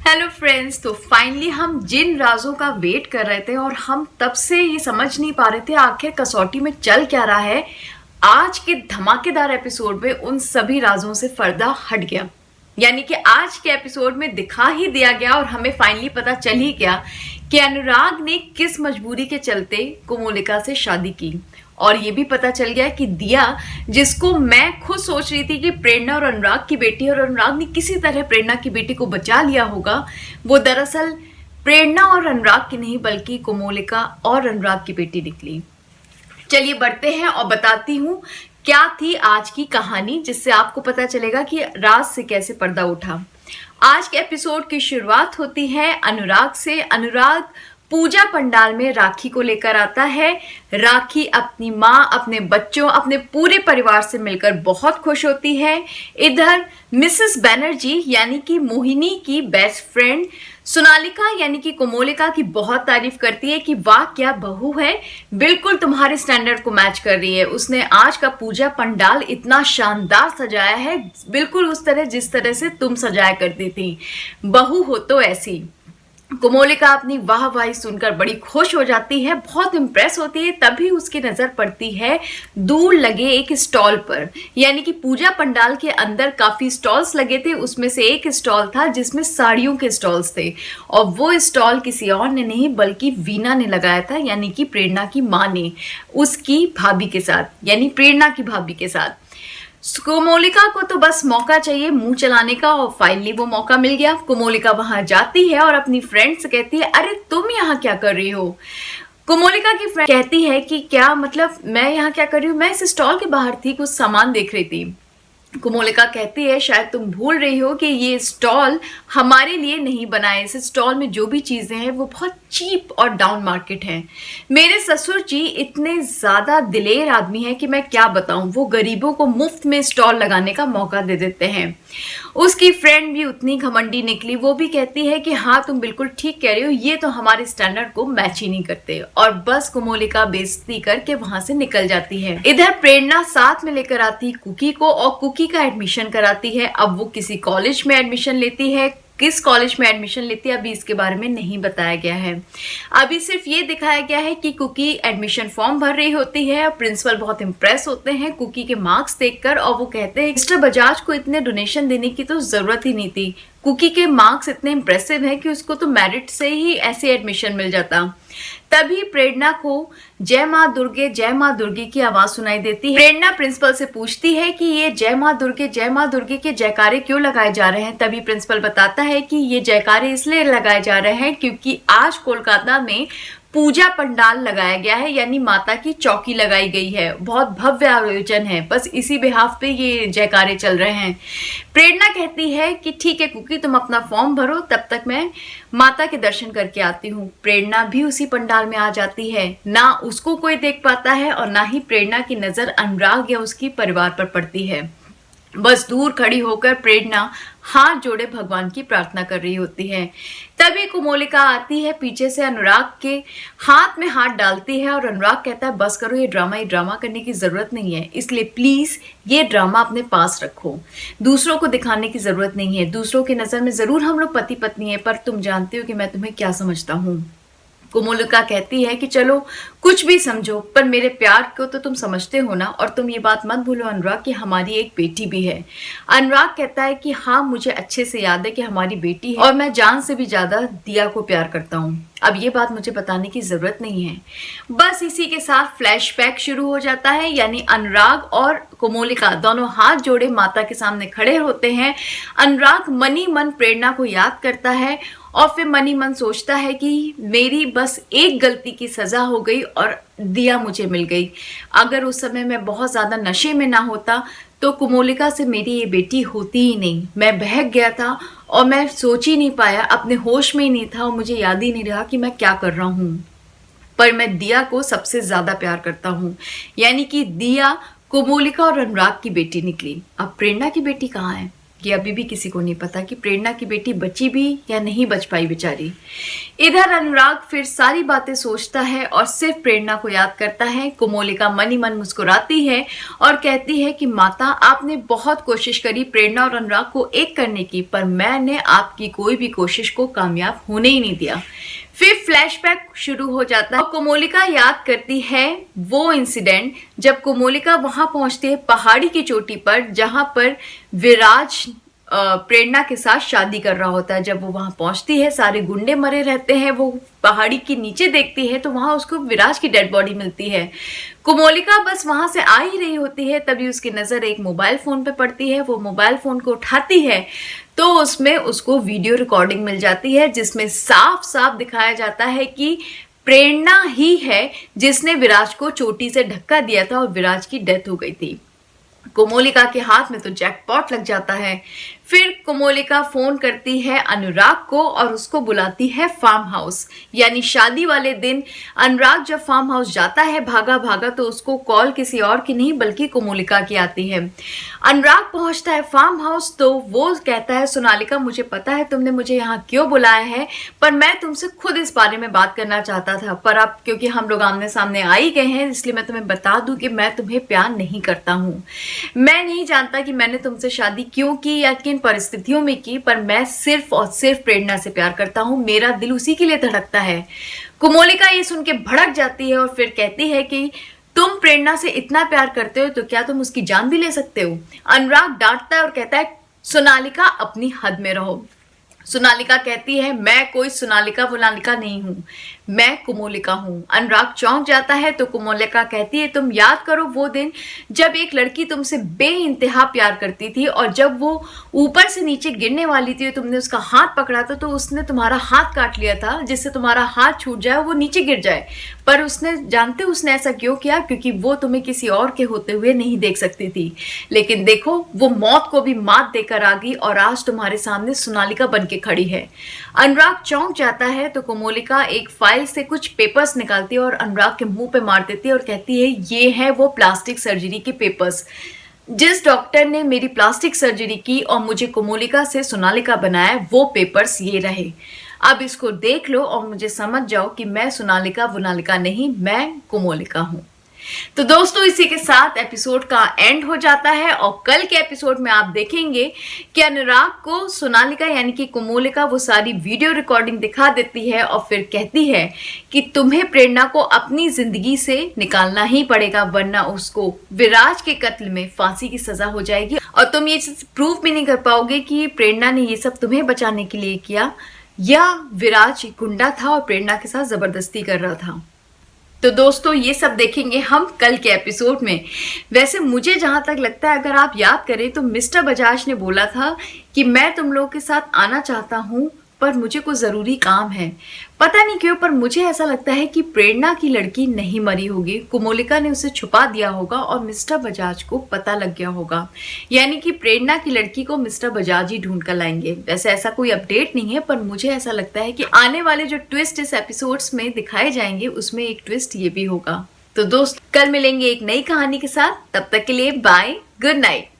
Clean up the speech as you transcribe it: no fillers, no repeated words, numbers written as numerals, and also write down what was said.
Hello friends. तो finally हम जिन राजों का वेट कर रहे थे और हम तब से ये समझ नहीं पा रहे थे आखिर कसौटी में चल क्या रहा है, आज के धमाकेदार एपिसोड में उन सभी राजों से पर्दा हट गया। यानी कि आज के एपिसोड में दिखा ही दिया गया और हमें फाइनली पता चल ही गया कि अनुराग ने किस मजबूरी के चलते कोमोलिका से शादी की। और ये भी पता चल गया कि दिया, जिसको मैं खुद सोच रही थी कि प्रेरणा और अनुराग की बेटी, और अनुराग ने किसी तरह प्रेरणा की बेटी को बचा लिया होगा, वो दरअसल प्रेरणा और अनुराग की नहीं बल्कि कोमोलिका और अनुराग की बेटी निकली। चलिए बढ़ते हैं और बताती हूँ क्या थी आज की कहानी, जिससे आपको पता चलेगा कि राज से कैसे पर्दा उठा। आज के एपिसोड की शुरुआत होती है अनुराग से। अनुराग पूजा पंडाल में राखी को लेकर आता है। राखी अपनी माँ, अपने बच्चों, अपने पूरे परिवार से मिलकर बहुत खुश होती है। इधर मिसेस बैनर्जी यानी कि मोहिनी की बेस्ट फ्रेंड सोनालिका यानी कि कोमोलिका की बहुत तारीफ करती है कि वाह क्या बहू है, बिल्कुल तुम्हारे स्टैंडर्ड को मैच कर रही है। उसने आज का पूजा पंडाल इतना शानदार सजाया है, बिल्कुल उस तरह जिस तरह से तुम सजाया करती थी, बहू हो तो ऐसी। कोमोलिका अपनी वाहवाही सुनकर बड़ी खुश हो जाती है, बहुत इंप्रेस होती है। तभी उसकी नजर पड़ती है दूर लगे एक स्टॉल पर। यानी कि पूजा पंडाल के अंदर काफी स्टॉल्स लगे थे, उसमें से एक स्टॉल था जिसमें साड़ियों के स्टॉल्स थे, और वो स्टॉल किसी और ने नहीं बल्कि वीना ने लगाया था, यानी कि प्रेरणा की माँ ने, उसकी भाभी के साथ, यानी प्रेरणा की भाभी के साथ। कोमोलिका को तो बस मौका चाहिए मुंह चलाने का, और फाइनली वो मौका मिल गया। कोमोलिका वहां जाती है और अपनी फ्रेंड से कहती है, अरे तुम यहाँ क्या कर रही हो। कोमोलिका की फ्रेंड कहती है कि क्या मतलब मैं यहाँ क्या कर रही हूँ, मैं इस स्टॉल के बाहर थी, कुछ सामान देख रही थी। कोमोलिका कहती है, शायद तुम भूल रही हो कि ये स्टॉल हमारे लिए नहीं बना है। इस स्टॉल में जो भी चीजें हैं वो बहुत चीप और डाउन मार्केट हैं। मेरे ससुर जी इतने ज्यादा दिलेर आदमी हैं कि मैं क्या बताऊं, वो गरीबों को मुफ्त में स्टॉल लगाने का मौका दे देते हैं। उसकी फ्रेंड भी उतनी घमंडी निकली, वो भी कहती है कि हाँ तुम बिल्कुल ठीक कह रही हो, ये तो हमारे स्टैंडर्ड को मैच ही नहीं करते। और बस कोमोलिका बेइज्जती करके वहां से निकल जाती है। इधर प्रेरणा साथ में लेकर आती कुकी को और कुकी का एडमिशन कराती है। अब वो किसी कॉलेज में एडमिशन लेती है, किस कॉलेज में एडमिशन लेती है अभी इसके बारे में नहीं बताया गया है। अभी सिर्फ ये दिखाया गया है कि कुकी एडमिशन फॉर्म भर रही होती है और प्रिंसिपल बहुत इंप्रेस होते हैं कुकी के मार्क्स देखकर, और वो कहते हैं मिस्टर बजाज को इतने डोनेशन देने की तो जरूरत ही नहीं थी, कुकी के मार्क्स इतने इंप्रेसिव हैं कि उसको तो मेरिट से ही ऐसे एडमिशन मिल जाता। तभी प्रेरणा को जय माँ दुर्गे की आवाज सुनाई देती है। प्रेरणा प्रिंसिपल से पूछती है कि ये जय माँ दुर्गे के जयकारे क्यों लगाए जा रहे हैं। तभी प्रिंसिपल बताता है कि ये जयकारे इसलिए लगाए जा रहे हैं क्योंकि आज कोलकाता में पूजा पंडाल लगाया गया है, यानी माता की चौकी लगाई गई है। बहुत भव्य आयोजन है, बस इसी बिहाफ पे ये जयकारे चल रहे हैं। प्रेरणा कहती है कि ठीक है कुकी, तुम अपना फॉर्म भरो, तब तक मैं माता के दर्शन करके आती हूँ। प्रेरणा भी उसी पंडाल में आ जाती है। ना उसको कोई देख पाता है और ना ही प्रेरणा की नजर अनुराग या उसकी परिवार पर पड़ती है। बस दूर खड़ी होकर प्रेरणा हाथ जोड़े भगवान की प्रार्थना कर रही होती है। तभी कोमोलिका आती है पीछे से, अनुराग के हाथ में हाथ डालती है और अनुराग कहता है बस करो, ये ड्रामा करने की जरूरत नहीं है, इसलिए प्लीज ये ड्रामा अपने पास रखो, दूसरों को दिखाने की जरूरत नहीं है। दूसरों की नजर में जरूर हम लोग पति पत्नी है, पर तुम जानते हो कि मैं तुम्हें क्या समझता हूँ। कोमोलिका कहती है कि चलो कुछ भी समझो, पर मेरे प्यार को तो तुम समझते हो ना, और तुम ये बात मत भूलो अनुराग कि हमारी एक बेटी भी है। अनुराग कहता है कि हाँ मुझे अच्छे से याद है कि हमारी बेटी है और मैं जान से भी ज्यादा दिया को प्यार करता हूँ। अब ये बात मुझे बताने की जरूरत नहीं है। बस इसी के साथ फ्लैशबैक शुरू हो जाता है, यानी अनुराग और कोमोलिका दोनों हाथ जोड़े माता के सामने खड़े होते हैं। अनुराग मनी मन प्रेरणा को याद करता है और फिर मनी मन सोचता है कि मेरी बस एक गलती की सजा हो गई और दिया मुझे मिल गई। अगर उस समय मैं बहुत ज्यादा नशे में ना होता तो कोमोलिका से मेरी ये बेटी होती ही नहीं। मैं बहक गया था और मैं सोच ही नहीं पाया, अपने होश में ही नहीं था और मुझे याद ही नहीं रहा कि मैं क्या कर रहा हूँ। पर मैं दिया को सबसे ज्यादा प्यार करता हूँ, यानी कि दिया कोमोलिका और अनुराग की बेटी निकली। अब प्रेरणा की बेटी कहाँ है, ये अभी भी किसी को नहीं पता कि प्रेरणा की बेटी बची भी या नहीं बच पाई बेचारी। इधर अनुराग फिर सारी बातें सोचता है और सिर्फ प्रेरणा को याद करता है। कोमोलिका मन ही मन मुस्कुराती है और कहती है कि माता, आपने बहुत कोशिश करी प्रेरणा और अनुराग को एक करने की, पर मैंने आपकी कोई भी कोशिश को कामयाब होने ही नहीं दिया। फिर फ्लैशबैक शुरू हो जाता है और कोमोलिका याद करती है वो इंसिडेंट जब कोमोलिका वहां पहुंचती है पहाड़ी की चोटी पर, जहां पर विराज प्रेरणा के साथ शादी कर रहा होता है। जब वो वहां पहुंचती है, सारे गुंडे मरे रहते हैं। वो पहाड़ी के नीचे देखती है तो वहां उसको विराज की डेड बॉडी मिलती है। कोमोलिका बस वहां से आ ही रही होती है, तभी उसकी नजर एक मोबाइल फोन पे पड़ती है। वो मोबाइल फोन को उठाती है तो उसमें उसको वीडियो रिकॉर्डिंग मिल जाती है, जिसमें साफ साफ दिखाया जाता है कि प्रेरणा ही है जिसने विराज को चोटी से धक्का दिया था और विराज की डेथ हो गई थी। कोमोलिका के हाथ में तो जैकपॉट लग जाता है। फिर कोमोलिका फोन करती है अनुराग को और उसको बुलाती है फार्म हाउस, यानी शादी वाले दिन अनुराग जब फार्म हाउस जाता है भागा भागा, तो उसको कॉल किसी और की नहीं बल्कि कोमोलिका की आती है। अनुराग पहुंचता है फार्म हाउस तो वो कहता है, सोनालिका मुझे पता है तुमने मुझे यहाँ क्यों बुलाया है, पर मैं तुमसे खुद इस बारे में बात करना चाहता था, पर अब क्योंकि हम लोग आमने सामने आ ही गए हैं इसलिए मैं तुम्हें बता दूं कि मैं तुम्हें प्यार नहीं करता हूँ। मैं नहीं जानता कि मैंने तुमसे शादी क्यों की या किन परिस्थितियों में की, पर मैं सिर्फ और सिर्फ प्रेरणा से प्यार करता हूँ। मेरा दिल उसी के लिए धड़कता है। कोमोलिका ये सुन के भड़क जाती है और फिर कहती है कि तुम प्रेरणा से इतना प्यार करते हो तो क्या तुम उसकी जान भी ले सकते हो। अनुराग डांटता है और कहता है, सोनालिका अपनी हद में रहो। सोनालिका कहती है, मैं कोई सोनालिका वोनालिका नहीं हूं, मैं कोमोलिका हूं। अनुराग चौंक जाता है तो कोमोलिका कहती है, तुम याद करो वो दिन जब एक लड़की तुमसे बेइंतहा प्यार करती थी और जब वो ऊपर से नीचे गिरने वाली थी तुमने उसका हाथ पकड़ा था तो उसने तुम्हारा हाथ काट लिया था, जिससे तुम्हारा हाथ छूट जाए वो नीचे गिर जाए। पर उसने, जानते उसने ऐसा क्यों किया? क्योंकि वो तुम्हें किसी और के होते हुए नहीं देख सकती थी। लेकिन देखो वो मौत को भी मात देकर आ गई और आज तुम्हारे सामने सोनालिका बन के खड़ी है। अनुराग चौंक जाता है तो कोमोलिका एक फाइल से कुछ पेपर्स निकालती है और अनुराग के मुंह पे मार देती है और कहती है, ये है वो प्लास्टिक सर्जरी के पेपर्स। जिस डॉक्टर ने मेरी प्लास्टिक सर्जरी की और मुझे कोमोलिका से सोनालिका बनाया, वो पेपर्स ये रहे। अब इसको देख लो और मुझे समझ जाओ कि मैं सोनालिका वोनालिका नहीं, मैं कोमोलिका हूं। तो दोस्तों इसी के साथ एपिसोड का एंड हो जाता है और कल के एपिसोड में आप देखेंगे कि अनुराग को सोनालिका यानी कि कोमोलिका वो सारी वीडियो रिकॉर्डिंग दिखा देती है और फिर कहती है कि तुम्हें प्रेरणा को अपनी जिंदगी से निकालना ही पड़ेगा, वरना उसको विराज के कत्ल में फांसी की सजा हो जाएगी और तुम ये प्रूव भी नहीं कर पाओगे कि प्रेरणा ने ये सब तुम्हें बचाने के लिए किया या विराज गुंडा था और प्रेरणा के साथ जबरदस्ती कर रहा था। तो दोस्तों ये सब देखेंगे हम कल के एपिसोड में। वैसे मुझे जहां तक लगता है, अगर आप याद करें तो मिस्टर बजाज ने बोला था कि मैं तुम लोगों के साथ आना चाहता हूं पर मुझे कुछ जरूरी काम है। पता नहीं क्यों पर मुझे ऐसा लगता है कि प्रेरणा की लड़की नहीं मरी होगी, कोमोलिका ने उसे छुपा दिया होगा और मिस्टर बजाज को पता लग गया होगा, यानी कि प्रेरणा की लड़की को मिस्टर बजाज ही ढूंढ कर लाएंगे। वैसे ऐसा कोई अपडेट नहीं है पर मुझे ऐसा लगता है कि आने वाले जो ट्विस्ट इस एपिसोड्स में दिखाए जाएंगे उसमें एक ट्विस्ट ये भी होगा। तो दोस्त कल मिलेंगे एक नई कहानी के साथ, तब तक के लिए बाय, गुड नाइट।